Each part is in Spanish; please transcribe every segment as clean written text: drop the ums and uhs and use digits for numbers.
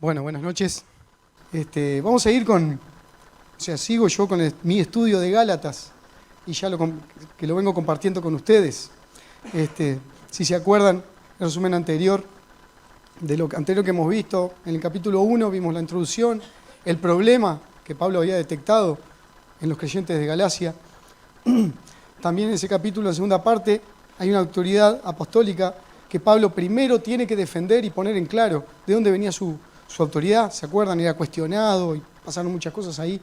Bueno, buenas noches. Vamos a ir sigo yo con mi estudio de Gálatas y ya que lo vengo compartiendo con ustedes. Si se acuerdan, el resumen anterior de lo anterior que hemos visto, en el capítulo 1 vimos la introducción, el problema que Pablo había detectado en los creyentes de Galacia. También en ese capítulo, en la segunda parte, hay una autoridad apostólica que Pablo primero tiene que defender y poner en claro de dónde venía su autoridad. ¿Se acuerdan? Era cuestionado y pasaron muchas cosas ahí.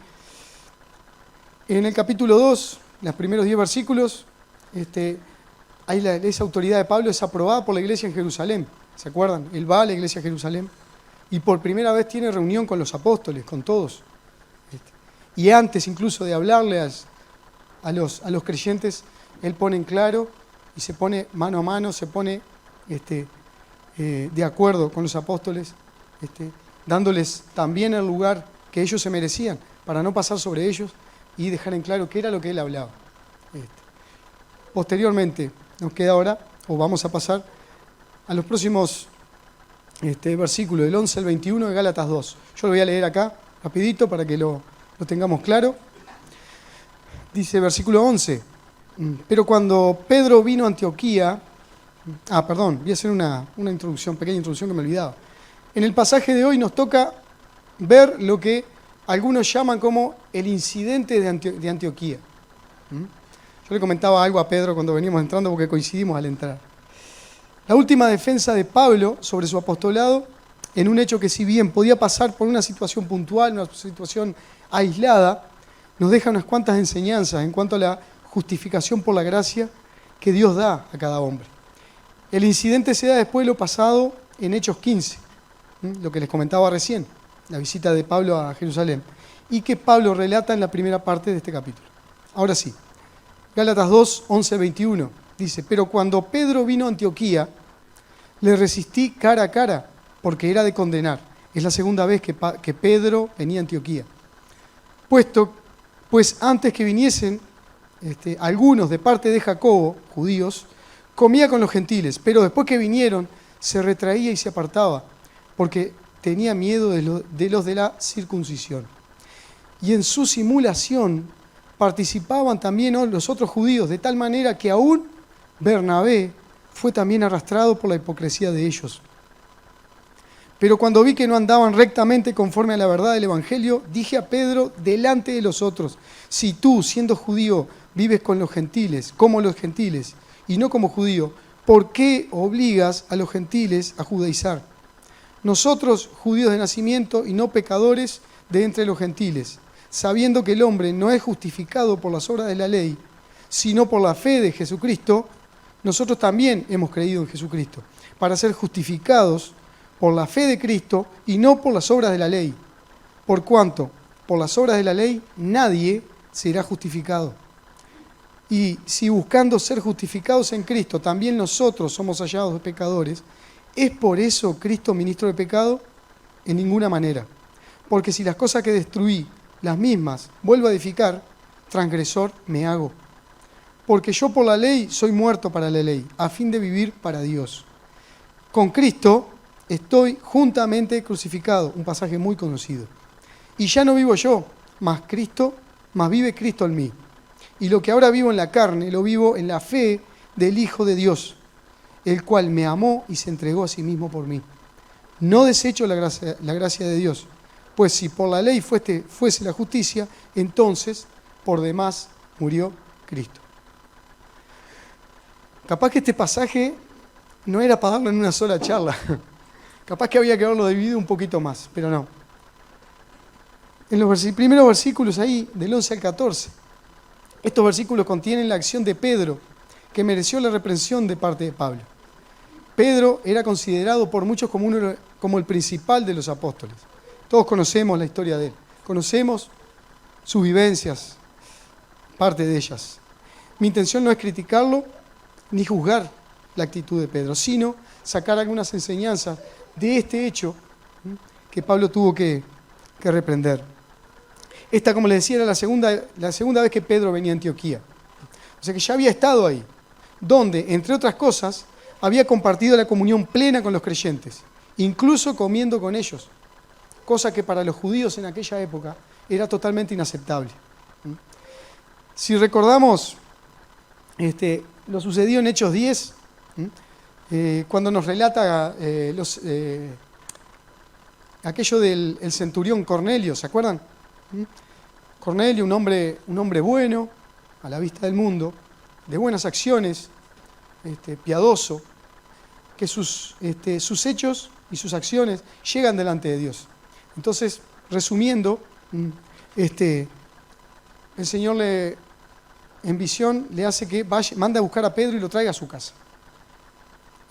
En el capítulo 2, los primeros 10 versículos, esa autoridad de Pablo es aprobada por la iglesia en Jerusalén. ¿Se acuerdan? Él va a la iglesia de Jerusalén y por primera vez tiene reunión con los apóstoles, con todos. Y antes incluso de hablarle a los creyentes, él pone en claro y se pone mano a mano, se pone de acuerdo con los apóstoles, dándoles también el lugar que ellos se merecían, para no pasar sobre ellos y dejar en claro qué era lo que él hablaba. Posteriormente, nos queda ahora, o vamos a pasar a los próximos versículos, del 11 al 21 de Gálatas 2. Yo lo voy a leer acá, rapidito, para que lo tengamos claro. Dice versículo 11, pero cuando Pedro vino a Antioquía, voy a hacer una pequeña introducción que me olvidaba. En el pasaje de hoy nos toca ver lo que algunos llaman como el incidente de Antioquía. Yo le comentaba algo a Pedro cuando veníamos entrando porque coincidimos al entrar. La última defensa de Pablo sobre su apostolado, en un hecho que si bien podía pasar por una situación puntual, una situación aislada, nos deja unas cuantas enseñanzas en cuanto a la justificación por la gracia que Dios da a cada hombre. El incidente se da después de lo pasado en Hechos 15, lo que les comentaba recién, la visita de Pablo a Jerusalén, y que Pablo relata en la primera parte de este capítulo. Ahora sí, Gálatas 2, 11, 21, dice, pero cuando Pedro vino a Antioquía, le resistí cara a cara, porque era de condenar. Es la segunda vez que Pedro venía a Antioquía. Pues antes que viniesen algunos de parte de Jacobo, judíos, comía con los gentiles, pero después que vinieron, se retraía y se apartaba, porque tenía miedo de los de la circuncisión. Y en su simulación participaban también los otros judíos, de tal manera que aún Bernabé fue también arrastrado por la hipocresía de ellos. Pero cuando vi que no andaban rectamente conforme a la verdad del Evangelio, dije a Pedro delante de los otros, si tú, siendo judío, vives con los gentiles, como los gentiles, y no como judío, ¿por qué obligas a los gentiles a judaizar? Nosotros, judíos de nacimiento y no pecadores de entre los gentiles, sabiendo que el hombre no es justificado por las obras de la ley, sino por la fe de Jesucristo, nosotros también hemos creído en Jesucristo, para ser justificados por la fe de Cristo y no por las obras de la ley. Por cuanto, por las obras de la ley, nadie será justificado. Y si buscando ser justificados en Cristo, también nosotros somos hallados de pecadores, ¿es por eso Cristo ministro de pecado? En ninguna manera. Porque si las cosas que destruí, las mismas, vuelvo a edificar, transgresor me hago. Porque yo por la ley soy muerto para la ley, a fin de vivir para Dios. Con Cristo estoy juntamente crucificado, un pasaje muy conocido. Y ya no vivo yo, mas vive Cristo en mí. Y lo que ahora vivo en la carne, lo vivo en la fe del Hijo de Dios, el cual me amó y se entregó a sí mismo por mí. No desecho la gracia de Dios, pues si por la ley fuese la justicia, entonces por demás murió Cristo. Capaz que este pasaje no era para darlo en una sola charla. Capaz que había que haberlo dividido un poquito más, pero no. En los primeros versículos ahí, del 11 al 14, estos versículos contienen la acción de Pedro, que mereció la reprensión de parte de Pablo. Pedro era considerado por muchos como el principal de los apóstoles. Todos conocemos la historia de él, conocemos sus vivencias, parte de ellas. Mi intención no es criticarlo ni juzgar la actitud de Pedro, sino sacar algunas enseñanzas de este hecho que Pablo tuvo que reprender. Esta, como les decía, era la segunda vez que Pedro venía a Antioquía. O sea que ya había estado ahí, donde, entre otras cosas, había compartido la comunión plena con los creyentes, incluso comiendo con ellos. cosa que para los judíos en aquella época era totalmente inaceptable. Si recordamos lo sucedido en Hechos 10, cuando nos relata aquello del centurión Cornelio, ¿se acuerdan? Cornelio, un hombre bueno, a la vista del mundo, de buenas acciones, piadoso, que sus hechos y sus acciones llegan delante de Dios. Entonces, resumiendo, el Señor en visión le hace que manda a buscar a Pedro y lo traiga a su casa.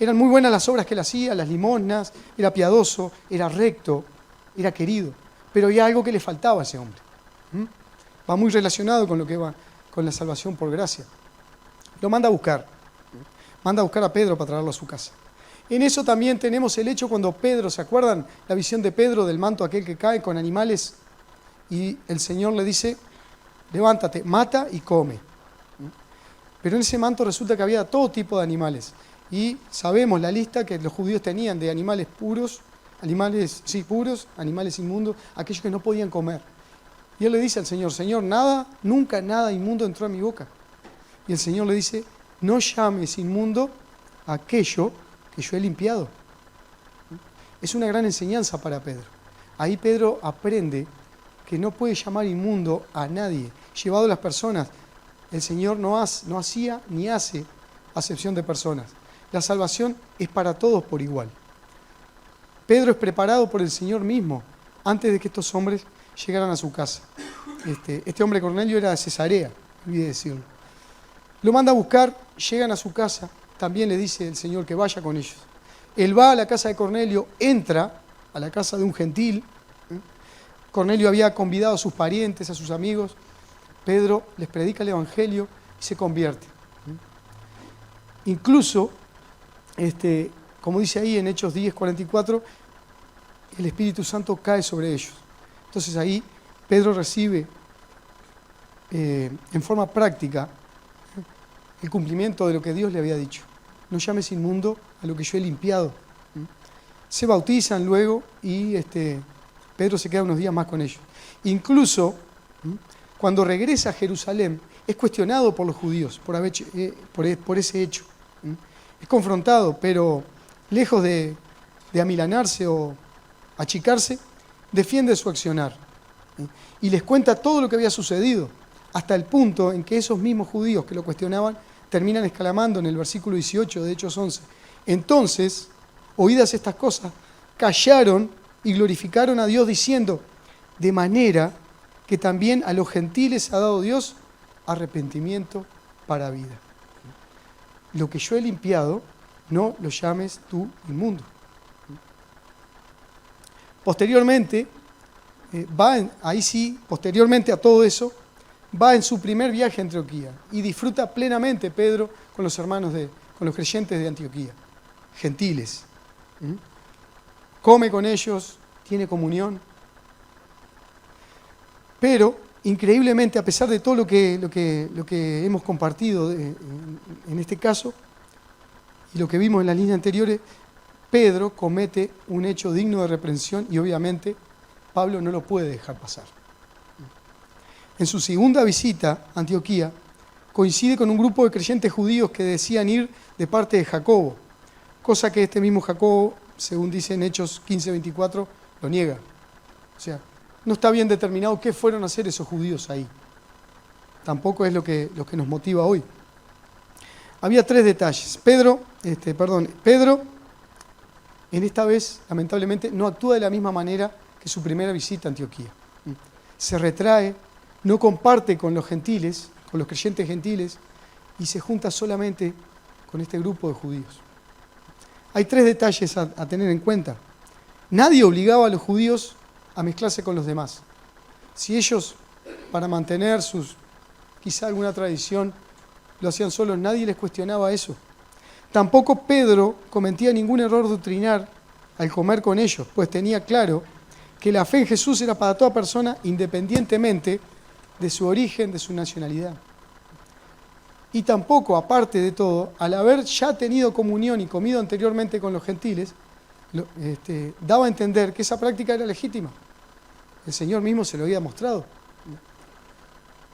Eran muy buenas las obras que él hacía, las limosnas, era piadoso, era recto, era querido, pero había algo que le faltaba a ese hombre. Va muy relacionado con lo que va con la salvación por gracia. Lo manda a buscar a Pedro para traerlo a su casa. En eso también tenemos el hecho cuando Pedro, ¿se acuerdan? La visión de Pedro del manto aquel que cae con animales y el Señor le dice, levántate, mata y come. Pero en ese manto resulta que había todo tipo de animales. Y sabemos la lista que los judíos tenían de animales puros, animales inmundos, aquellos que no podían comer. Y él le dice al Señor, Señor, nunca nada inmundo entró a mi boca. Y el Señor le dice, no llames inmundo a aquello que yo he limpiado. Es una gran enseñanza para Pedro. Ahí Pedro aprende que no puede llamar inmundo a nadie. Llevado a las personas, el Señor no hacía ni hace acepción de personas. La salvación es para todos por igual. Pedro es preparado por el Señor mismo antes de que estos hombres llegaran a su casa. Este hombre Cornelio era de Cesarea, olvidé decirlo. Lo manda a buscar, llegan a su casa, también le dice el Señor que vaya con ellos. Él va a la casa de Cornelio, entra a la casa de un gentil. Cornelio había convidado a sus parientes, a sus amigos. Pedro les predica el Evangelio y se convierte. Incluso, como dice ahí en Hechos 10:44, el Espíritu Santo cae sobre ellos. Entonces ahí Pedro recibe en forma práctica el cumplimiento de lo que Dios le había dicho. No llames inmundo a lo que yo he limpiado. Se bautizan luego y Pedro se queda unos días más con ellos. Incluso cuando regresa a Jerusalén es cuestionado por los judíos por ese hecho. Es confrontado, pero lejos de amilanarse o achicarse, defiende su accionar. Y les cuenta todo lo que había sucedido, hasta el punto en que esos mismos judíos que lo cuestionaban terminan exclamando en el versículo 18 de Hechos 11. Entonces, oídas estas cosas, callaron y glorificaron a Dios diciendo, de manera que también a los gentiles ha dado Dios arrepentimiento para vida. Lo que yo he limpiado, no lo llames tú inmundo. Posteriormente, posteriormente a todo eso, va en su primer viaje a Antioquía y disfruta plenamente Pedro con los con los creyentes de Antioquía, gentiles. Come con ellos, tiene comunión. Pero, increíblemente, a pesar de todo lo que hemos compartido en este caso, y lo que vimos en las líneas anteriores, Pedro comete un hecho digno de reprensión y obviamente Pablo no lo puede dejar pasar. En su segunda visita a Antioquía, coincide con un grupo de creyentes judíos que decían ir de parte de Jacobo, cosa que este mismo Jacobo, según dice en Hechos 15:24, lo niega. O sea, no está bien determinado qué fueron a hacer esos judíos ahí. Tampoco es lo que nos motiva hoy. Había tres detalles. Pedro, en esta vez, lamentablemente, no actúa de la misma manera que su primera visita a Antioquía. Se retrae, no comparte con los gentiles, con los creyentes gentiles, y se junta solamente con este grupo de judíos. Hay tres detalles a tener en cuenta. Nadie obligaba a los judíos a mezclarse con los demás. Si ellos, para mantener quizá alguna tradición, lo hacían solos, nadie les cuestionaba eso. Tampoco Pedro cometía ningún error doctrinal al comer con ellos, pues tenía claro que la fe en Jesús era para toda persona independientemente de su origen, de su nacionalidad. Y tampoco, aparte de todo, al haber ya tenido comunión y comido anteriormente con los gentiles, daba a entender que esa práctica era legítima. El Señor mismo se lo había mostrado.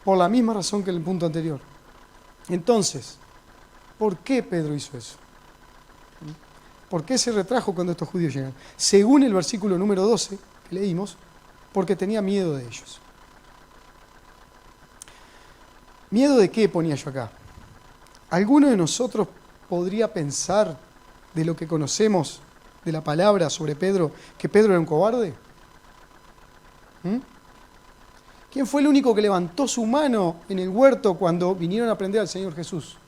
Por la misma razón que en el punto anterior. Entonces, ¿por qué Pedro hizo eso? ¿Por qué se retrajo cuando estos judíos llegan? Según el versículo número 12 que leímos, porque tenía miedo de ellos. ¿Miedo de qué ponía yo acá? ¿Alguno de nosotros podría pensar, de lo que conocemos de la palabra sobre Pedro, que Pedro era un cobarde? ¿Quién fue el único que levantó su mano en el huerto cuando vinieron a prender al Señor Jesús?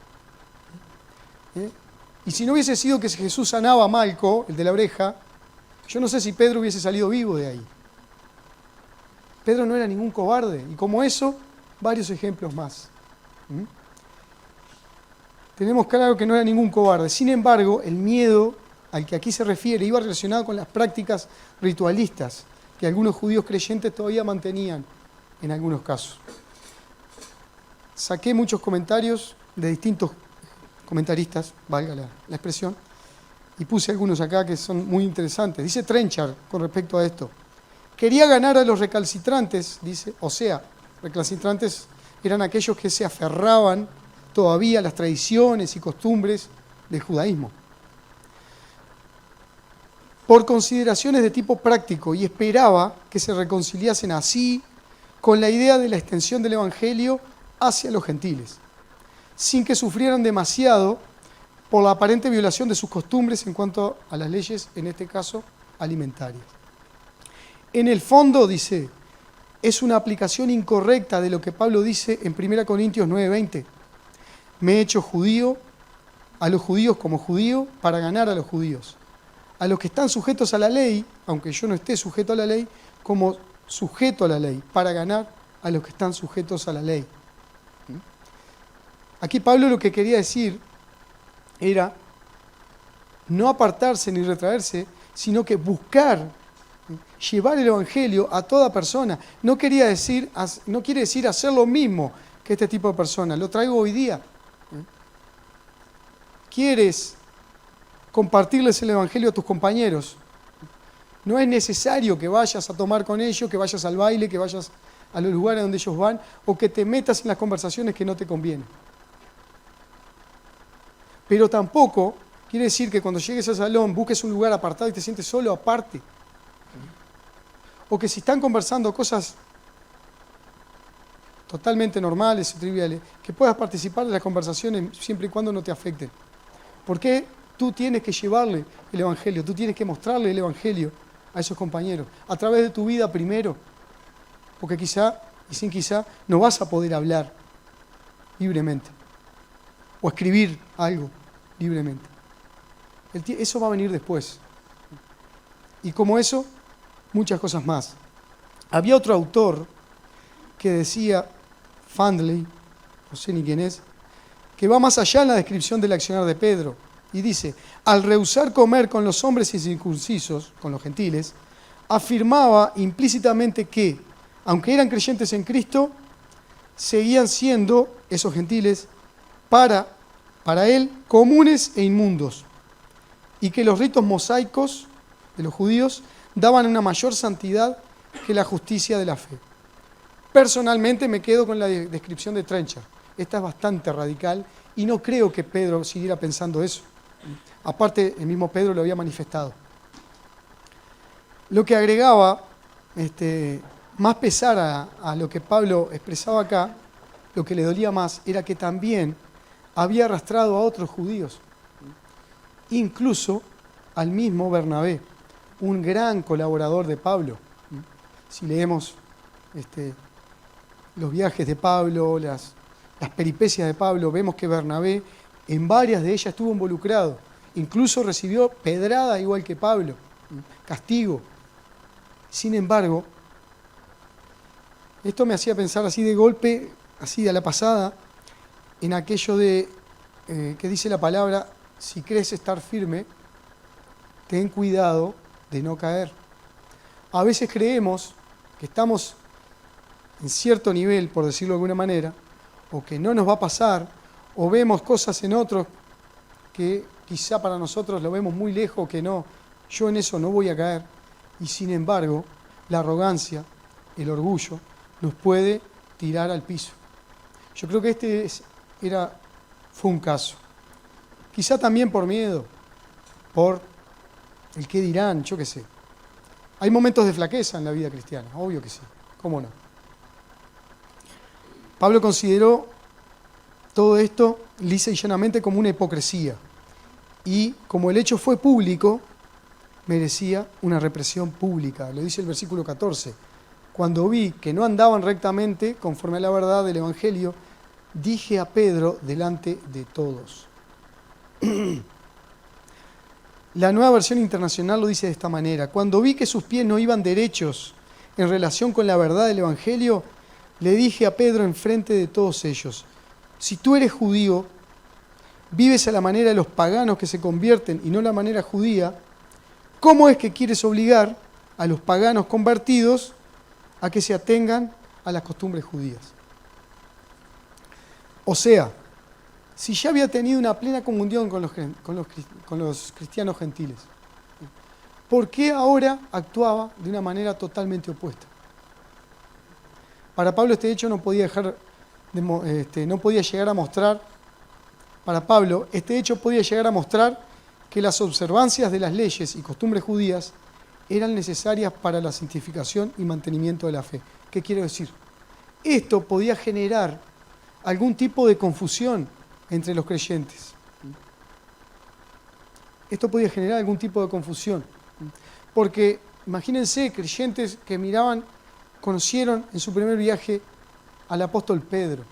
Y si no hubiese sido que Jesús sanaba a Malco, el de la oreja, yo no sé si Pedro hubiese salido vivo de ahí. Pedro no era ningún cobarde, y como eso, varios ejemplos más. Tenemos claro que no era ningún cobarde. Sin embargo, el miedo al que aquí se refiere iba relacionado con las prácticas ritualistas que algunos judíos creyentes todavía mantenían en algunos casos. Saqué muchos comentarios de distintos comentaristas, valga la expresión, y puse algunos acá que son muy interesantes. Dice Trenchard con respecto a esto: quería ganar a los recalcitrantes, dice, o sea, recalcitrantes eran aquellos que se aferraban todavía a las tradiciones y costumbres del judaísmo, por consideraciones de tipo práctico, y esperaba que se reconciliasen así con la idea de la extensión del Evangelio hacia los gentiles, sin que sufrieran demasiado por la aparente violación de sus costumbres en cuanto a las leyes, en este caso, alimentarias. En el fondo, dice, es una aplicación incorrecta de lo que Pablo dice en 1 Corintios 9:20. Me he hecho judío, a los judíos como judío, para ganar a los judíos. A los que están sujetos a la ley, aunque yo no esté sujeto a la ley, como sujeto a la ley, para ganar a los que están sujetos a la ley. Aquí Pablo lo que quería decir era no apartarse ni retraerse, sino que buscar llevar el Evangelio a toda persona. No quiere decir hacer lo mismo que este tipo de personas. Lo traigo hoy día. ¿Quieres compartirles el Evangelio a tus compañeros? No es necesario que vayas a tomar con ellos, que vayas al baile, que vayas a los lugares donde ellos van, o que te metas en las conversaciones que no te convienen. Pero tampoco quiere decir que cuando llegues al salón busques un lugar apartado y te sientes solo aparte. O que si están conversando cosas totalmente normales y triviales, que puedas participar de las conversaciones siempre y cuando no te afecten. ¿Por qué tú tienes que llevarle el Evangelio? Tú tienes que mostrarle el Evangelio a esos compañeros, a través de tu vida primero. Porque quizá, y sin quizá, no vas a poder hablar libremente. O escribir algo libremente. Eso va a venir después. Y como eso, muchas cosas más. Había otro autor que decía, Findlay, no sé ni quién es, que va más allá en la descripción del accionar de Pedro. Y dice, al rehusar comer con los hombres incircuncisos, con los gentiles, afirmaba implícitamente que, aunque eran creyentes en Cristo, seguían siendo, esos gentiles, para él, comunes e inmundos, y que los ritos mosaicos de los judíos daban una mayor santidad que la justicia de la fe. Personalmente me quedo con la descripción de Trenchard. Esta es bastante radical y no creo que Pedro siguiera pensando eso. Aparte, el mismo Pedro lo había manifestado. Lo que agregaba más pesar a lo que Pablo expresaba acá, lo que le dolía más, era que también había arrastrado a otros judíos, incluso al mismo Bernabé, un gran colaborador de Pablo. Si leemos los viajes de Pablo, las peripecias de Pablo, vemos que Bernabé en varias de ellas estuvo involucrado, incluso recibió pedrada igual que Pablo, castigo. Sin embargo, esto me hacía pensar así de golpe, así de a la pasada, en aquello de que dice la palabra, si crees estar firme, ten cuidado de no caer. A veces creemos que estamos en cierto nivel, por decirlo de alguna manera, o que no nos va a pasar, o vemos cosas en otros que quizá para nosotros lo vemos muy lejos, que no, yo en eso no voy a caer. Y sin embargo, la arrogancia, el orgullo, nos puede tirar al piso. Yo creo que fue un caso. Quizá también por miedo, por el qué dirán, yo qué sé. Hay momentos de flaqueza en la vida cristiana, obvio que sí, ¿cómo no? Pablo consideró todo esto lisa y llanamente como una hipocresía. Y como el hecho fue público, merecía una represión pública. Lo dice el versículo 14. Cuando vi que no andaban rectamente conforme a la verdad del Evangelio, dije a Pedro delante de todos. La Nueva Versión Internacional lo dice de esta manera. Cuando vi que sus pies no iban derechos en relación con la verdad del Evangelio, le dije a Pedro enfrente de todos ellos, si tú eres judío, vives a la manera de los paganos que se convierten y no la manera judía, ¿cómo es que quieres obligar a los paganos convertidos a que se atengan a las costumbres judías? O sea, si ya había tenido una plena comunión con los cristianos gentiles, ¿por qué ahora actuaba de una manera totalmente opuesta? Para Pablo este hecho no podía llegar a mostrar, para Pablo este hecho podía llegar a mostrar que las observancias de las leyes y costumbres judías eran necesarias para la santificación y mantenimiento de la fe. ¿Qué quiero decir? Esto podía generar algún tipo de confusión entre los creyentes. Esto podía generar algún tipo de confusión. Porque imagínense, creyentes que conocieron en su primer viaje al apóstol Pedro.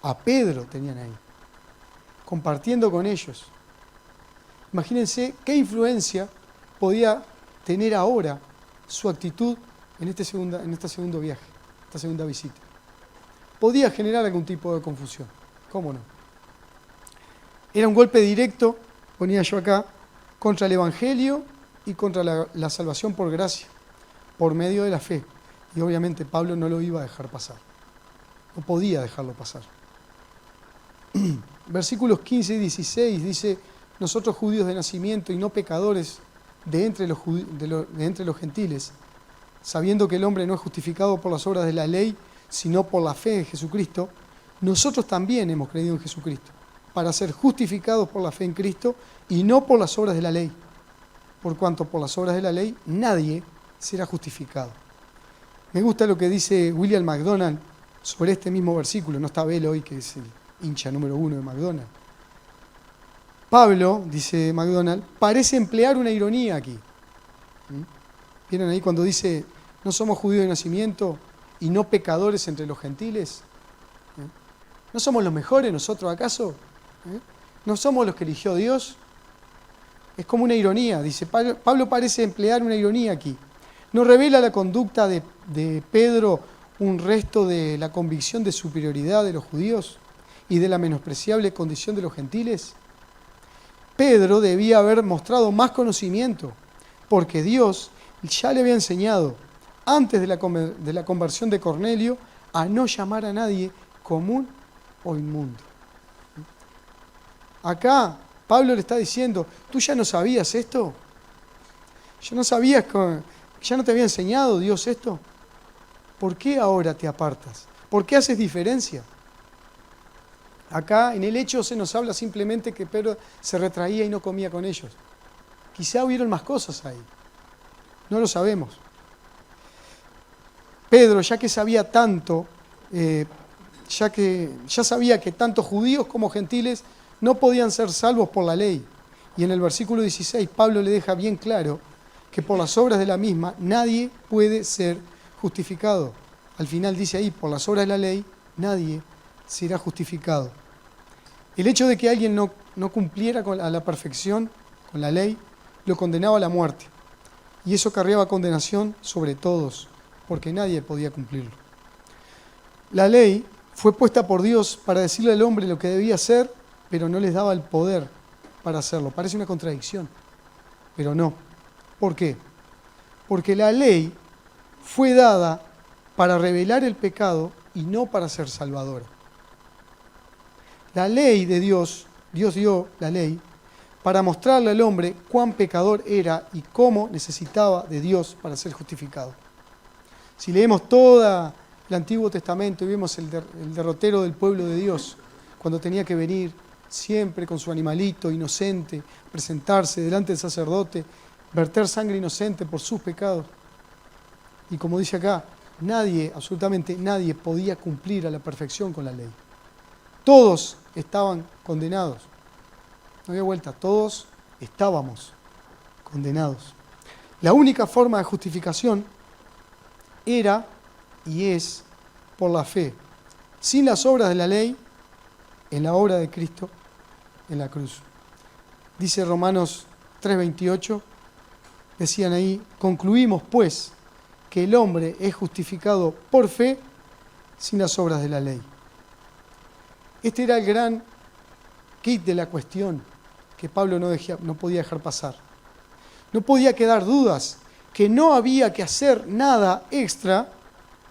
A Pedro tenían ahí, compartiendo con ellos. Imagínense qué influencia podía tener ahora su actitud en este segundo viaje, esta segunda visita. Podía generar algún tipo de confusión. ¿Cómo no? Era un golpe directo, ponía yo acá, contra el Evangelio y contra la salvación por gracia, por medio de la fe. Y obviamente Pablo no lo iba a dejar pasar. No podía dejarlo pasar. Versículos 15 y 16 dice, nosotros judíos de nacimiento y no pecadores de entre los gentiles, sabiendo que el hombre no es justificado por las obras de la ley, sino por la fe en Jesucristo, nosotros también hemos creído en Jesucristo, para ser justificados por la fe en Cristo y no por las obras de la ley, por cuanto por las obras de la ley nadie será justificado. Me gusta lo que dice William MacDonald sobre este mismo versículo, no está Bell hoy, que es el hincha número 1 de McDonald's. Pablo, dice McDonald, parece emplear una ironía aquí. ¿Vieron ahí cuando dice, no somos judíos de nacimiento y no pecadores entre los gentiles? ¿No somos los mejores nosotros acaso? ¿No somos los que eligió Dios? Es como una ironía, dice Pablo parece emplear una ironía aquí. ¿No revela la conducta de Pedro un resto de la convicción de superioridad de los judíos y de la menospreciable condición de los gentiles? Pedro debía haber mostrado más conocimiento, porque Dios ya le había enseñado, antes de la conversión de Cornelio, a no llamar a nadie común o inmundo. Acá Pablo le está diciendo, ¿tú ya no sabías esto? ¿Ya no sabías ya no te había enseñado Dios esto? ¿Por qué ahora te apartas? ¿Por qué haces diferencia? Acá en el hecho se nos habla simplemente que Pedro se retraía y no comía con ellos. Quizá hubieron más cosas ahí. No lo sabemos. Pedro, ya que sabía tanto, ya sabía que tanto judíos como gentiles no podían ser salvos por la ley. Y en el versículo 16 Pablo le deja bien claro que por las obras de la misma nadie puede ser justificado. Al final dice ahí, por las obras de la ley nadie será justificado. El hecho de que alguien no cumpliera a la perfección con la ley lo condenaba a la muerte. Y eso cargaba condenación sobre todos, porque nadie podía cumplirlo. La ley fue puesta por Dios para decirle al hombre lo que debía hacer, pero no les daba el poder para hacerlo. Parece una contradicción, pero no. ¿Por qué? Porque la ley fue dada para revelar el pecado y no para ser salvadora. La ley de Dios dio la ley para mostrarle al hombre cuán pecador era y cómo necesitaba de Dios para ser justificado. Si leemos todo el Antiguo Testamento y vemos el derrotero del pueblo de Dios, cuando tenía que venir siempre con su animalito inocente, presentarse delante del sacerdote, verter sangre inocente por sus pecados. Y como dice acá, nadie, absolutamente nadie, podía cumplir a la perfección con la ley. Todos estaban condenados. No había vuelta, todos estábamos condenados. La única forma de justificación era y es por la fe, sin las obras de la ley, en la obra de Cristo en la cruz. Dice Romanos 3:28, decían ahí, concluimos pues que el hombre es justificado por fe sin las obras de la ley. Este era el gran kit de la cuestión que Pablo no podía dejar pasar. No podía quedar dudas que no había que hacer nada extra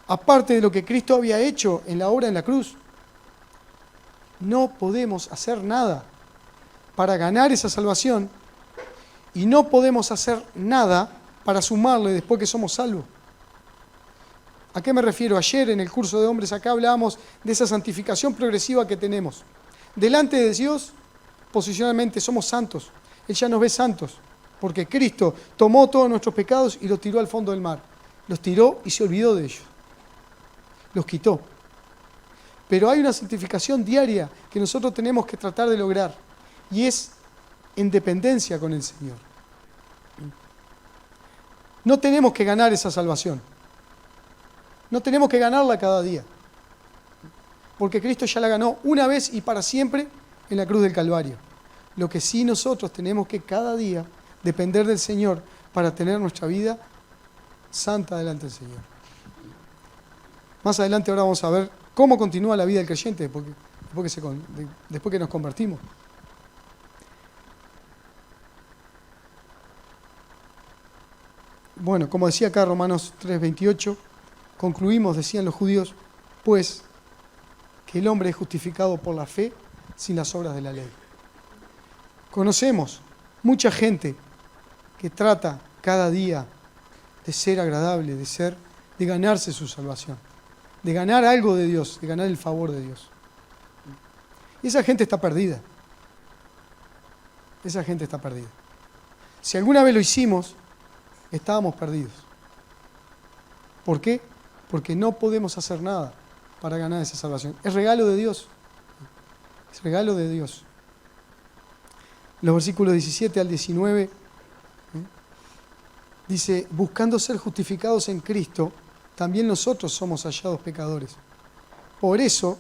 aparte de lo que Cristo había hecho en la obra en la cruz. No podemos hacer nada para ganar esa salvación y no podemos hacer nada para sumarle después que somos salvos. ¿A qué me refiero? Ayer en el curso de hombres acá hablábamos de esa santificación progresiva que tenemos. Delante de Dios, posicionalmente somos santos. Él ya nos ve santos, porque Cristo tomó todos nuestros pecados y los tiró al fondo del mar. Los tiró y se olvidó de ellos. Los quitó. Pero hay una santificación diaria que nosotros tenemos que tratar de lograr, y es en dependencia con el Señor. No tenemos que ganar esa salvación. No tenemos que ganarla cada día, porque Cristo ya la ganó una vez y para siempre en la cruz del Calvario. Lo que sí nosotros tenemos que cada día depender del Señor para tener nuestra vida santa delante del Señor. Más adelante ahora vamos a ver cómo continúa la vida del creyente después que nos convertimos. Bueno, como decía acá Romanos 3:28, concluimos, decían los judíos, pues que el hombre es justificado por la fe sin las obras de la ley. Conocemos mucha gente que trata cada día de ser agradable, de ganarse su salvación, de ganar algo de Dios, de ganar el favor de Dios. Y esa gente está perdida. Esa gente está perdida. Si alguna vez lo hicimos, estábamos perdidos. ¿Por qué? Porque no podemos hacer nada para ganar esa salvación. Es regalo de Dios. Es regalo de Dios. Los versículos 17 al 19 dice, buscando ser justificados en Cristo, también nosotros somos hallados pecadores. Por eso,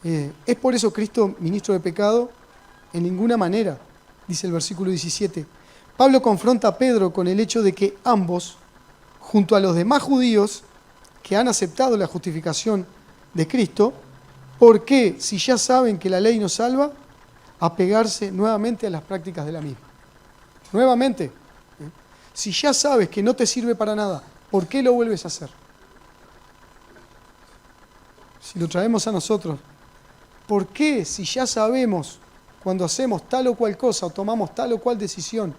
¿es por eso Cristo ministro de pecado? En ninguna manera, dice el versículo 17. Pablo confronta a Pedro con el hecho de que ambos, junto a los demás judíos que han aceptado la justificación de Cristo, ¿por qué, si ya saben que la ley nos salva, apegarse nuevamente a las prácticas de la misma? Nuevamente, si ya sabes que no te sirve para nada, ¿por qué lo vuelves a hacer? Si lo traemos a nosotros, ¿por qué, si ya sabemos cuando hacemos tal o cual cosa o tomamos tal o cual decisión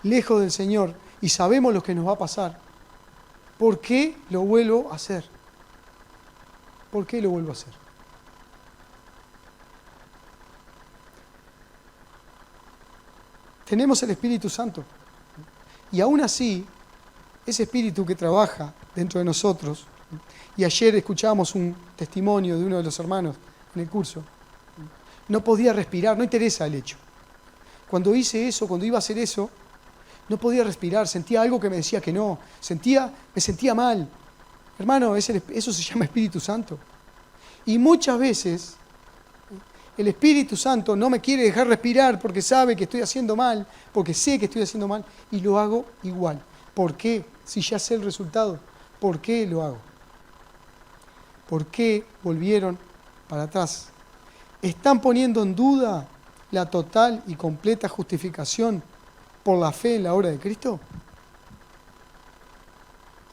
lejos del Señor y sabemos lo que nos va a pasar, ¿por qué lo vuelvo a hacer? ¿Por qué lo vuelvo a hacer? Tenemos el Espíritu Santo. Y aún así, ese Espíritu que trabaja dentro de nosotros, y ayer escuchábamos un testimonio de uno de los hermanos en el curso, no podía respirar, no interesa el hecho. Cuando hice eso, cuando iba a hacer eso, no podía respirar, sentía algo que me decía que no, me sentía mal. Hermano, eso se llama Espíritu Santo. Y muchas veces el Espíritu Santo no me quiere dejar respirar porque sabe que estoy haciendo mal, porque sé que estoy haciendo mal, y lo hago igual. ¿Por qué? Si ya sé el resultado, ¿por qué lo hago? ¿Por qué volvieron para atrás? ¿Están poniendo en duda la total y completa justificación por la fe en la obra de Cristo?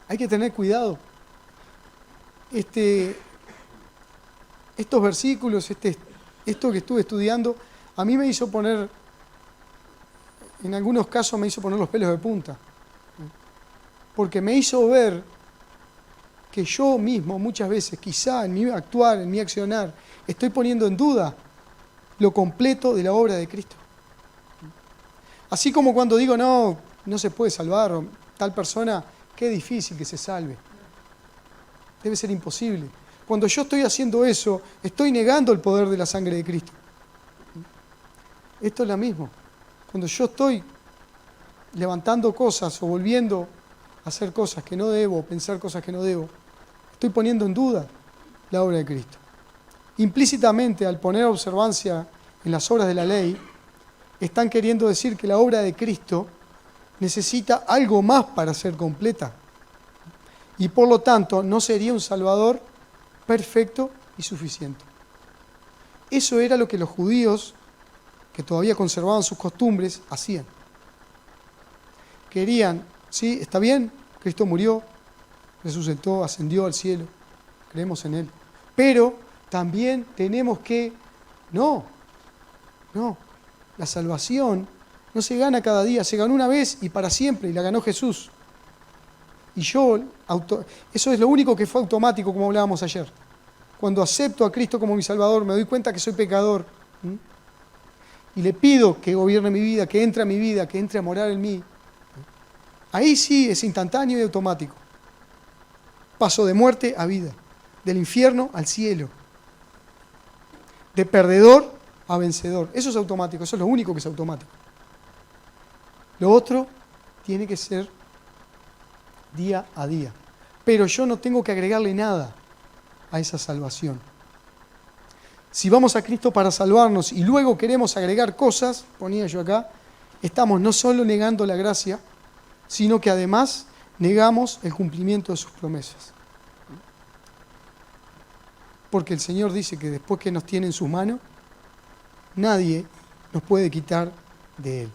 Hay que tener cuidado. Estos versículos, esto que estuve estudiando, a mí me hizo poner, en algunos casos me hizo poner los pelos de punta, porque me hizo ver que yo mismo muchas veces, quizá en mi actuar, en mi accionar, estoy poniendo en duda lo completo de la obra de Cristo. Así como cuando digo, no se puede salvar, o tal persona, qué difícil que se salve. Debe ser imposible. Cuando yo estoy haciendo eso, estoy negando el poder de la sangre de Cristo. Esto es lo mismo. Cuando yo estoy levantando cosas o volviendo a hacer cosas que no debo, o pensar cosas que no debo, estoy poniendo en duda la obra de Cristo. Implícitamente, al poner observancia en las obras de la ley, están queriendo decir que la obra de Cristo necesita algo más para ser completa. Y por lo tanto, no sería un Salvador perfecto y suficiente. Eso era lo que los judíos, que todavía conservaban sus costumbres, hacían. Querían, sí, está bien, Cristo murió, resucitó, ascendió al cielo, creemos en Él. Pero también tenemos que, no, la salvación no se gana cada día, se ganó una vez y para siempre, y la ganó Jesús. Y eso es lo único que fue automático, como hablábamos ayer. Cuando acepto a Cristo como mi Salvador, me doy cuenta que soy pecador, y le pido que gobierne mi vida, que entre a mi vida, que entre a morar en mí. Ahí sí es instantáneo y automático. Paso de muerte a vida, del infierno al cielo, de perdedor a vencedor. Eso es automático, eso es lo único que es automático. Lo otro tiene que ser día a día. Pero yo no tengo que agregarle nada a esa salvación. Si vamos a Cristo para salvarnos y luego queremos agregar cosas, ponía yo acá, estamos no solo negando la gracia, sino que además negamos el cumplimiento de sus promesas. Porque el Señor dice que después que nos tiene en sus manos, nadie nos puede quitar de Él.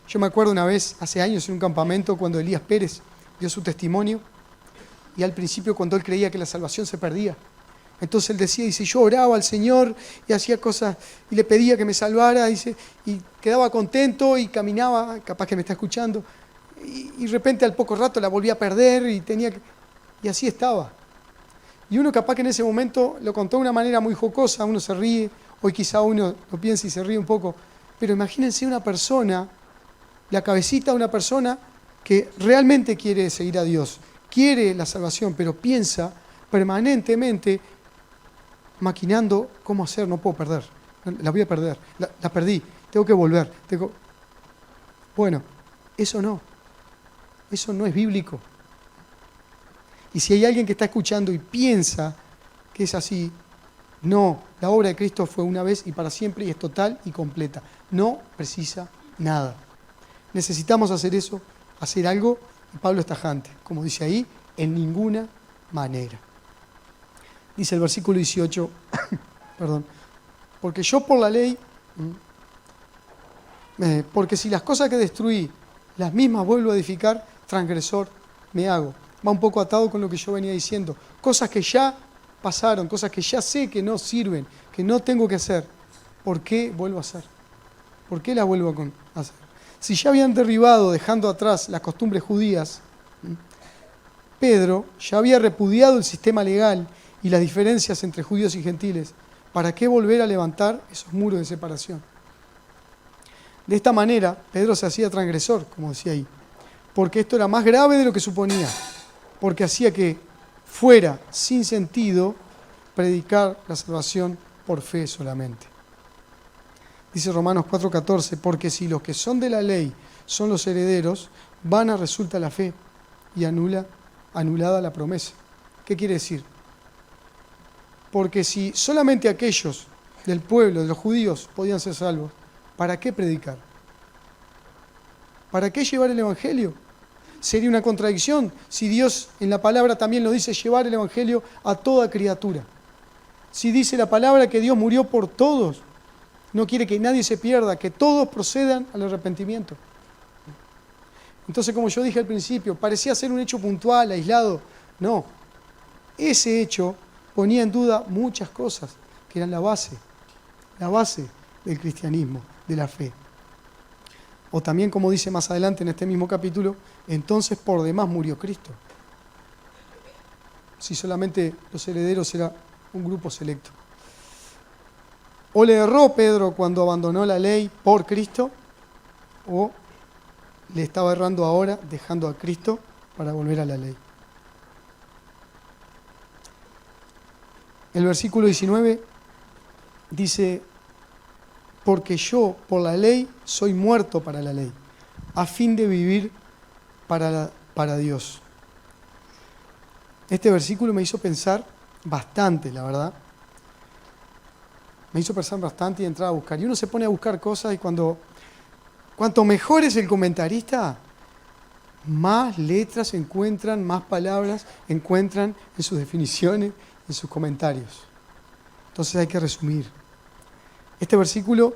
Yo me acuerdo una vez, hace años, en un campamento, cuando Elías Pérez dio su testimonio, y al principio cuando él creía que la salvación se perdía. Entonces él decía, dice, yo oraba al Señor y hacía cosas, y le pedía que me salvara, dice, y quedaba contento y caminaba, capaz que me está escuchando, y de repente al poco rato la volví a perder y así estaba. Y uno capaz que en ese momento lo contó de una manera muy jocosa, uno se ríe, hoy quizá uno lo piensa y se ríe un poco, pero imagínense una persona, la cabecita de una persona que realmente quiere seguir a Dios, quiere la salvación, pero piensa permanentemente maquinando cómo hacer, no puedo perder, la voy a perder, la perdí, tengo que volver. Bueno, eso no es bíblico. Y si hay alguien que está escuchando y piensa que es así, no, la obra de Cristo fue una vez y para siempre y es total y completa. No precisa nada. Necesitamos hacer eso, hacer algo, y Pablo es tajante, como dice ahí, en ninguna manera. Dice el versículo 18, perdón, porque yo por la ley, porque si las cosas que destruí, las mismas vuelvo a edificar, transgresor me hago. Va un poco atado con lo que yo venía diciendo. Cosas que ya pasaron, cosas que ya sé que no sirven, que no tengo que hacer. ¿Por qué vuelvo a hacer? ¿Por qué las vuelvo a hacer? Si ya habían derribado, dejando atrás las costumbres judías, Pedro ya había repudiado el sistema legal y las diferencias entre judíos y gentiles. ¿Para qué volver a levantar esos muros de separación? De esta manera, Pedro se hacía transgresor, como decía ahí, porque esto era más grave de lo que suponía, porque hacía que fuera sin sentido predicar la salvación por fe solamente. Dice Romanos 4:14, porque si los que son de la ley son los herederos, vana resulta la fe y anulada la promesa. ¿Qué quiere decir? Porque si solamente aquellos del pueblo, de los judíos, podían ser salvos, ¿para qué predicar? ¿Para qué llevar el Evangelio? Sería una contradicción si Dios en la palabra también lo dice, llevar el Evangelio a toda criatura. Si dice la palabra que Dios murió por todos, no quiere que nadie se pierda, que todos procedan al arrepentimiento. Entonces, como yo dije al principio, parecía ser un hecho puntual, aislado. No, ese hecho ponía en duda muchas cosas que eran la base del cristianismo, de la fe. O también, como dice más adelante en este mismo capítulo, entonces por demás murió Cristo. si solamente los herederos era un grupo selecto. O le erró Pedro cuando abandonó la ley por Cristo, o le estaba errando ahora dejando a Cristo para volver a la ley. El versículo 19 dice, porque yo por la ley soy muerto para la ley, a fin de vivir para Dios. Este versículo me hizo pensar bastante, la verdad. Me hizo pensar bastante y entrar a buscar. Y uno se pone a buscar cosas y cuanto mejor es el comentarista, más letras encuentran, más palabras encuentran en sus definiciones, en sus comentarios. Entonces hay que resumir. Este versículo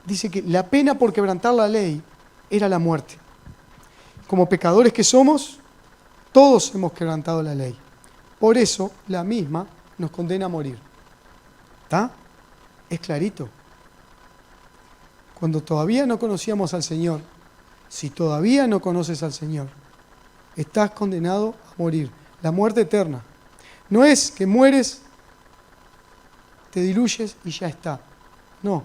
dice que la pena por quebrantar la ley era la muerte. Como pecadores que somos, todos hemos quebrantado la ley. Por eso la misma nos condena a morir. ¿Está? Es clarito. Cuando todavía no conocíamos al Señor, si todavía no conoces al Señor, estás condenado a morir. La muerte eterna. No es que mueres, te diluyes y ya está. No.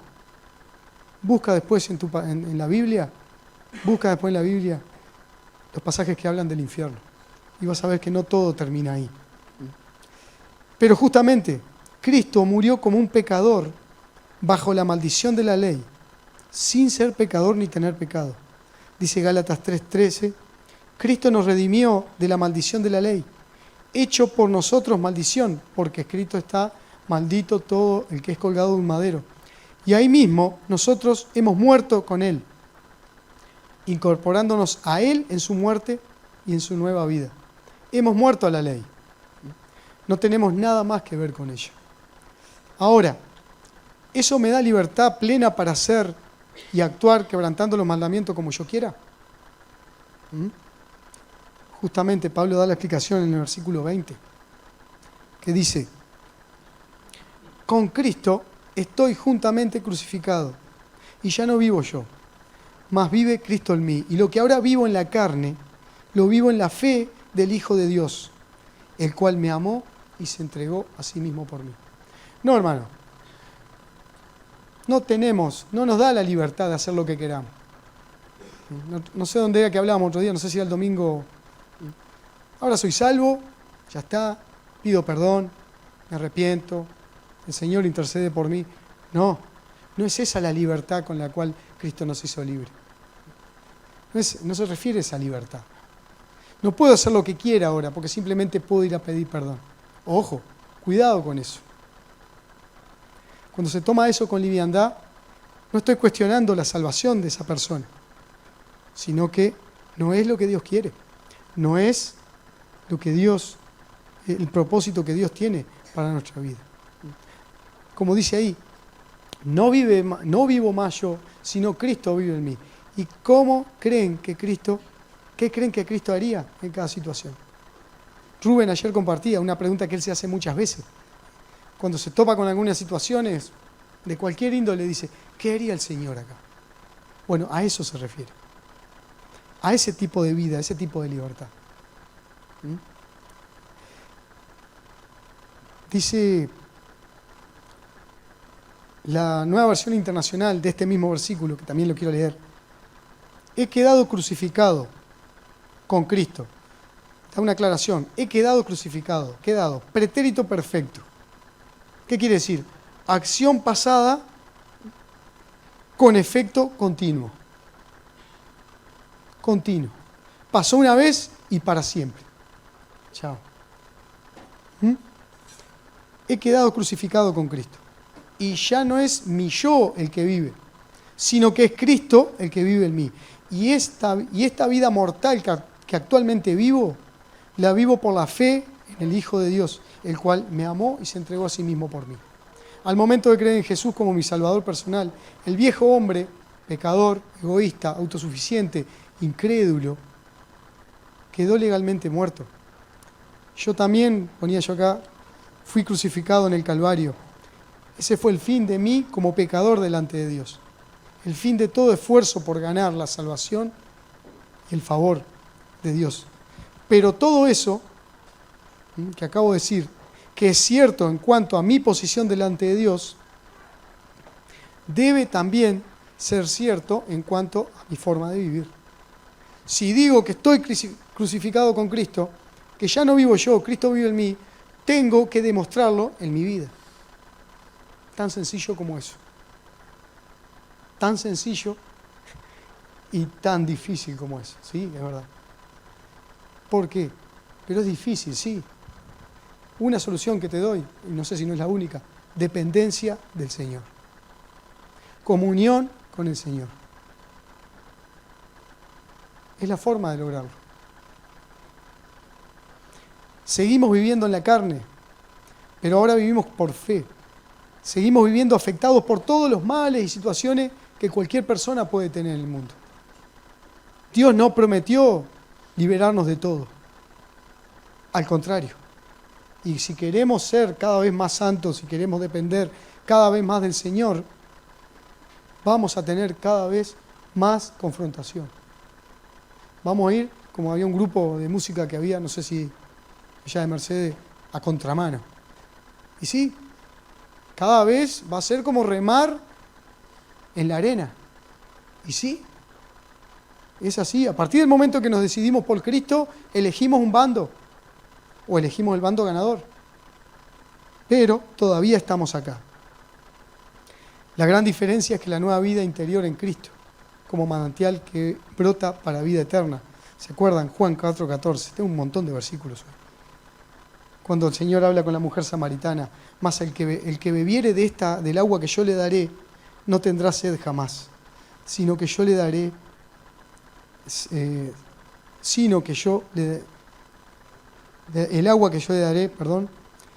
Busca después en la Biblia, los pasajes que hablan del infierno. Y vas a ver que no todo termina ahí. Pero justamente, Cristo murió como un pecador bajo la maldición de la ley, sin ser pecador ni tener pecado. Dice Gálatas 3:13, Cristo nos redimió de la maldición de la ley, hecho por nosotros maldición, porque escrito está, maldito todo el que es colgado de un madero. Y ahí mismo nosotros hemos muerto con Él, incorporándonos a Él en su muerte y en su nueva vida. Hemos muerto a la ley. No tenemos nada más que ver con ella. Ahora, ¿eso me da libertad plena para hacer y actuar quebrantando los mandamientos como yo quiera? Justamente Pablo da la explicación en el versículo 20, que dice, con Cristo estoy juntamente crucificado, y ya no vivo yo, mas vive Cristo en mí. Y lo que ahora vivo en la carne, lo vivo en la fe del Hijo de Dios, el cual me amó y se entregó a sí mismo por mí. No, hermano, no nos da la libertad de hacer lo que queramos. No sé dónde era que hablábamos otro día, no sé si era el domingo. Ahora soy salvo, ya está, pido perdón, me arrepiento, el Señor intercede por mí. No es esa la libertad con la cual Cristo nos hizo libre. No se refiere a esa libertad. No puedo hacer lo que quiera ahora porque simplemente puedo ir a pedir perdón. Ojo, cuidado con eso. Cuando se toma eso con liviandad, no estoy cuestionando la salvación de esa persona, sino que no es lo que Dios quiere, no es el propósito que Dios tiene para nuestra vida. Como dice ahí, no vivo más yo, sino Cristo vive en mí. ¿Y qué creen que Cristo haría en cada situación? Rubén ayer compartía una pregunta que él se hace muchas veces. Cuando se topa con algunas situaciones de cualquier índole, dice, ¿qué haría el Señor acá? Bueno, a eso se refiere. A ese tipo de vida, a ese tipo de libertad. Dice la Nueva Versión Internacional de este mismo versículo, que también lo quiero leer. He quedado crucificado con Cristo. Da una aclaración. He quedado crucificado. Pretérito perfecto. ¿Qué quiere decir? Acción pasada con efecto continuo. Continuo. Pasó una vez y para siempre. Chao. He quedado crucificado con Cristo. Y ya no es mi yo el que vive, sino que es Cristo el que vive en mí. Y esta vida mortal que actualmente vivo, la vivo por la fe en el Hijo de Dios, el cual me amó y se entregó a sí mismo por mí. Al momento de creer en Jesús como mi Salvador personal, el viejo hombre, pecador, egoísta, autosuficiente, incrédulo, quedó legalmente muerto. Yo también, ponía yo acá, fui crucificado en el Calvario. Ese fue el fin de mí como pecador delante de Dios. El fin de todo esfuerzo por ganar la salvación y el favor de Dios. Pero todo eso que acabo de decir, que es cierto en cuanto a mi posición delante de Dios, debe también ser cierto en cuanto a mi forma de vivir. Si digo que estoy crucificado con Cristo, que ya no vivo yo, Cristo vive en mí, tengo que demostrarlo en mi vida. Tan sencillo como eso. Tan sencillo y tan difícil como eso. Sí, es verdad. ¿Por qué? Pero es difícil, sí. Una solución que te doy, y no sé si no es la única, dependencia del Señor. Comunión con el Señor. Es la forma de lograrlo. Seguimos viviendo en la carne, pero ahora vivimos por fe. Seguimos viviendo afectados por todos los males y situaciones que cualquier persona puede tener en el mundo. Dios no prometió liberarnos de todo. Al contrario. Y si queremos ser cada vez más santos, si queremos depender cada vez más del Señor, vamos a tener cada vez más confrontación. Vamos a ir, como había un grupo de música que había, no sé si allá de Mercedes, a contramano. Y sí, cada vez va a ser como remar en la arena. Y sí, es así. A partir del momento que nos decidimos por Cristo, elegimos un bando o elegimos el bando ganador. Pero todavía estamos acá. La gran diferencia es que la nueva vida interior en Cristo, como manantial que brota para vida eterna. ¿Se acuerdan? Juan 4:14. Tengo un montón de versículos hoy. Cuando el Señor habla con la mujer samaritana, más el que bebiere del agua que yo le daré, no tendrá sed jamás, sino que yo le daré, el agua que yo le daré,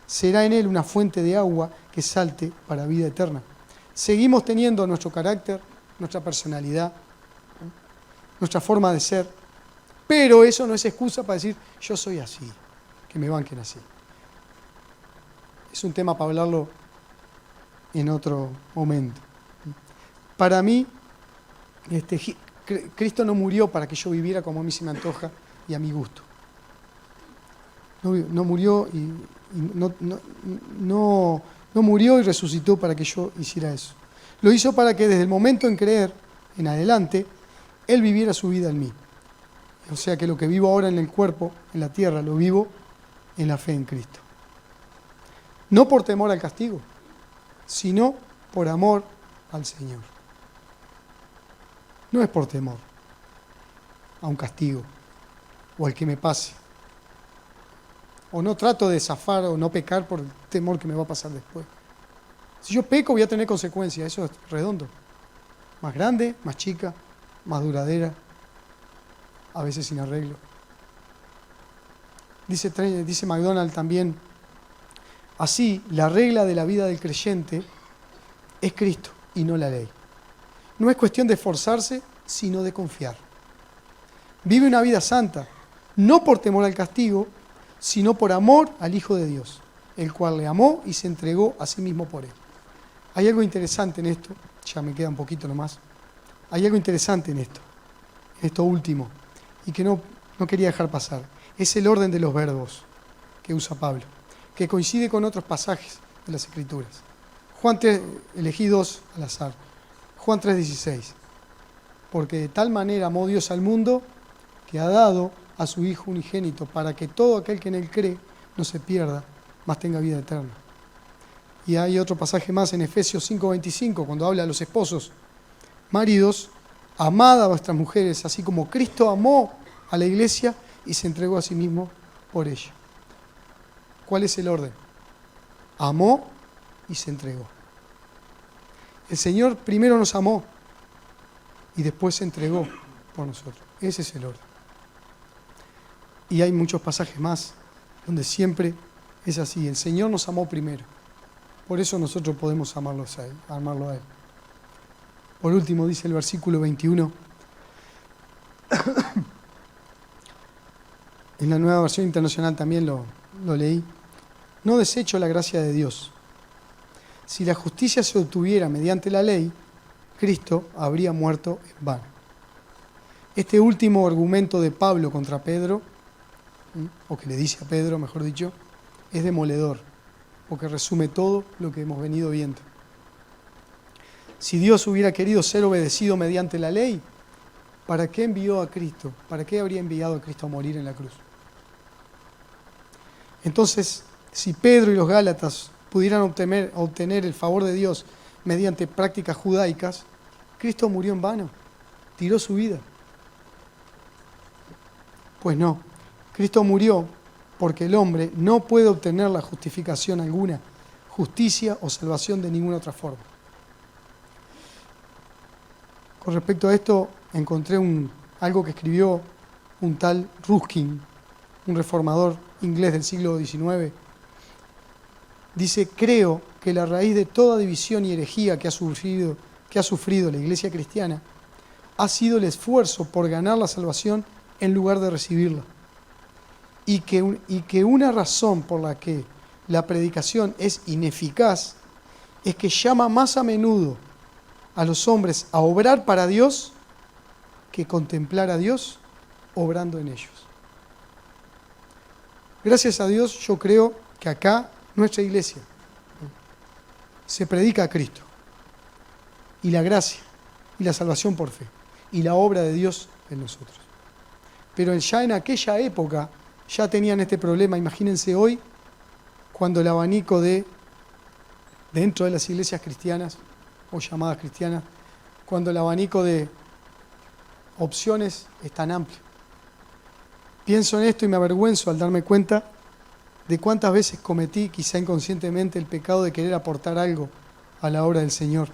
será en él una fuente de agua que salte para vida eterna. Seguimos teniendo nuestro carácter, nuestra personalidad, nuestra forma de ser, pero eso no es excusa para decir, yo soy así, que me banquen así. Es un tema para hablarlo en otro momento. Para mí, Cristo no murió para que yo viviera como a mí se me antoja y a mi gusto. No murió y no murió y resucitó para que yo hiciera eso. Lo hizo para que desde el momento en creer en adelante, Él viviera su vida en mí. O sea que lo que vivo ahora en el cuerpo, en la tierra, lo vivo en la fe en Cristo. No por temor al castigo, sino por amor al Señor. No es por temor a un castigo o al que me pase. O no trato de zafar o no pecar por el temor que me va a pasar después. Si yo peco voy a tener consecuencias, eso es redondo. Más grande, más chica, más duradera, a veces sin arreglo. Dice MacDonald también, así la regla de la vida del creyente es Cristo y no la ley. No es cuestión de esforzarse, sino de confiar. Vive una vida santa, no por temor al castigo, sino por amor al Hijo de Dios, el cual le amó y se entregó a sí mismo por él. Hay algo interesante en esto, ya me queda un poquito nomás, hay algo interesante en esto último, y que no quería dejar pasar. Es el orden de los verbos que usa Pablo, que coincide con otros pasajes de las Escrituras. Juan 3, elegí dos al azar. Juan 3:16. Porque de tal manera amó Dios al mundo que ha dado a su Hijo unigénito para que todo aquel que en él cree no se pierda, mas tenga vida eterna. Y hay otro pasaje más en Efesios 5:25, cuando habla a los esposos. Maridos, amad a vuestras mujeres, así como Cristo amó a la iglesia y se entregó a sí mismo por ella. ¿Cuál es el orden? Amó y se entregó. El Señor primero nos amó y después se entregó por nosotros. Ese es el orden. Y hay muchos pasajes más donde siempre es así. El Señor nos amó primero. Por eso nosotros podemos amarlo a Él. Por último, dice el versículo 21. En la Nueva Versión Internacional también lo leí. No desecho la gracia de Dios. Si la justicia se obtuviera mediante la ley, Cristo habría muerto en vano. Este último argumento de Pablo contra Pedro o que le dice a Pedro, mejor dicho, es demoledor, porque resume todo lo que hemos venido viendo. Si Dios hubiera querido ser obedecido mediante la ley, ¿para qué envió a Cristo? ¿Para qué habría enviado a Cristo a morir en la cruz? Entonces, si Pedro y los Gálatas pudieran obtener el favor de Dios mediante prácticas judaicas, Cristo murió en vano, tiró su vida. Pues no, Cristo murió porque el hombre no puede obtener la justificación alguna, justicia o salvación de ninguna otra forma. Con respecto a esto, encontré algo que escribió un tal Ruskin, un reformador inglés del siglo XIX. Dice: creo que la raíz de toda división y herejía que ha sufrido la Iglesia cristiana ha sido el esfuerzo por ganar la salvación en lugar de recibirla. Y que una razón por la que la predicación es ineficaz es que llama más a menudo a los hombres a obrar para Dios que contemplar a Dios obrando en ellos. Gracias a Dios, yo creo que acá, nuestra iglesia, se predica a Cristo y la gracia y la salvación por fe y la obra de Dios en nosotros. Pero ya en aquella época ya tenían este problema. Imagínense hoy, cuando el abanico dentro de las iglesias cristianas o llamadas cristianas, cuando el abanico de opciones es tan amplio. Pienso en esto y me avergüenzo al darme cuenta de cuántas veces cometí, quizá inconscientemente, el pecado de querer aportar algo a la obra del Señor,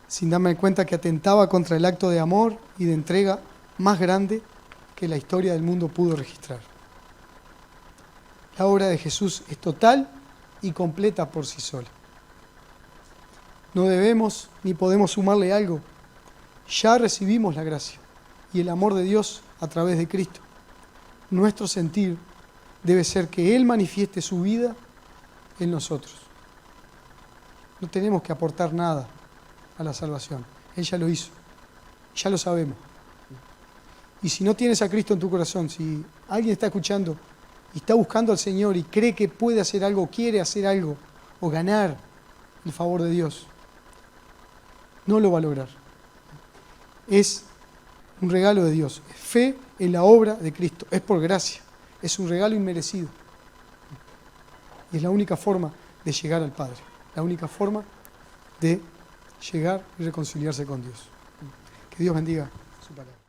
sin darme cuenta que atentaba contra el acto de amor y de entrega más grande que la historia del mundo pudo registrar. La obra de Jesús es total y completa por sí sola. No debemos ni podemos sumarle algo. Ya recibimos la gracia y el amor de Dios a través de Cristo. Nuestro sentir debe ser que Él manifieste su vida en nosotros. No tenemos que aportar nada a la salvación. Él ya lo hizo. Ya lo sabemos. Y si no tienes a Cristo en tu corazón, si alguien está escuchando y está buscando al Señor y cree que puede hacer algo, quiere hacer algo o ganar el favor de Dios, no lo va a lograr. Es un regalo de Dios. Es fe en la obra de Cristo. Es por gracia. Es un regalo inmerecido. Y es la única forma de llegar al Padre. La única forma de llegar y reconciliarse con Dios. Que Dios bendiga su palabra.